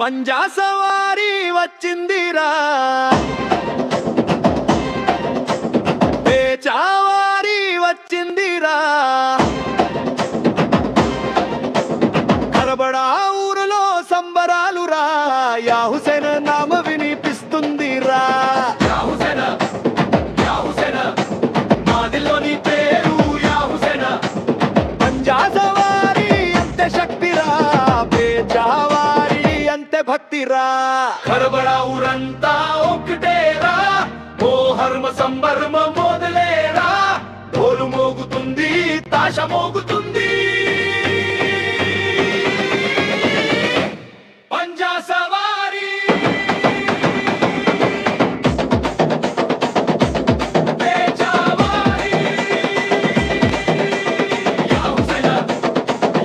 పంజా సవారీ వచ్చిందిరా, పేచావారీ వచ్చిందిరా, కరబడా ఊరులో సంబరాలురా, యా హుసేన్ నామ వినిపిస్తుందిరా. యా హుసేన్, యా హుసేన్, మా దిల్లోని పేరు యా హుసేన్. పంజా సవారీ అంతే శక్తిరా, పేచావారీ అంతే భక్తిరా. కరబడా ఊరంతా ఒక్కటేరా, ఓ హర్మ సంబర్మ మొదలేరా. ఢోలు మోగుతుంది, తాష మోగుతుంది, పంజా సవారీ. పేచావారీ, యా హుసేన్,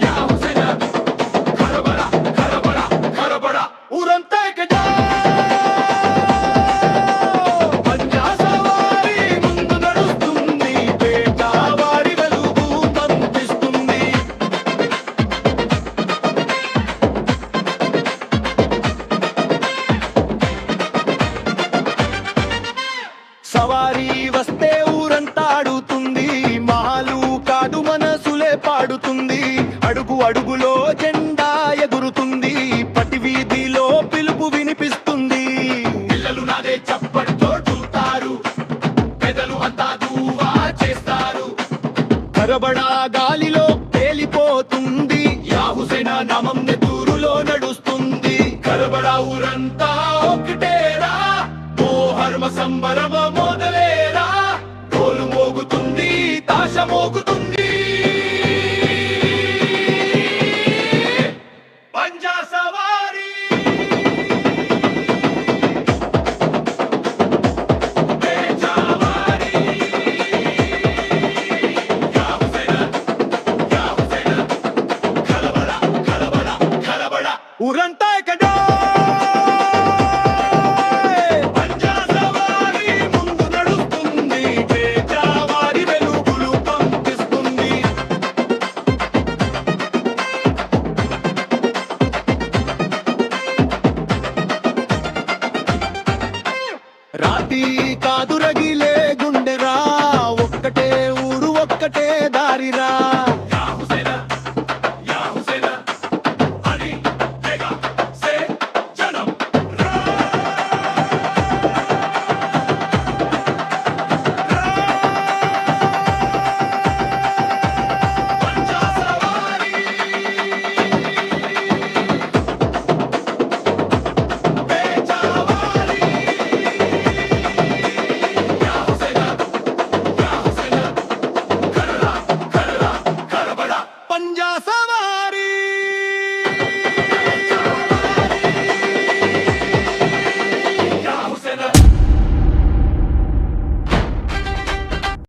యా హుసేన్, కరబడా కరబడా కరబడా ఊరంతా ఎక్కడా. పంజా సవారీ ముందు నడుస్తుంది, పేచావారీ వెలుగు కనిపిస్తుంది. సవారీ వస్తే ఊరంతా ఆడుతుంది, మాలు కాదు మనసులే పాడుతుంది. అడుగు అడుగులో జెండా ఎగురుతుంది, పటి వీధిలో పిలుపు వినిపిస్తుంది. పిల్లలు నాదే చప్పటితో చూస్తారు, పెదలు అంతా దూవా చేస్తారు. కరబడా గాలిలో తేలిపోతుంది, యా హుసేన్ నామం నెతూరులో నడుస్తుంది. కరబడా ఊరంతా ఒకటేరా, ఓ హర్మ సంబరమ మొదలేరా. ఢోలు మోగుతుంది, తాష మోగుతుంది, పంజా సవారీ. పేచావారీ, యా హుసేన్, యా హుసేన్, కరబడా కరబడా కరబడా ఊరంతా ఎక్కడా. పంజా సవారీ ముందు నడుస్తుంది, పేచావారీ వెలుగులు పంపిస్తుంది. రాతి కాదు రగిలే గుండెరా, ఒక్కటే ఊరు ఒక్కటే దారిరా. యా హుసేన్, యా హుసేన్, అని తెగ సే జనం రా. పంజా సవారీ, పేచావారీ, యా హుసేన్, యా హుసేన్, కరరా కరరా కరబడా పంజా సవారీ.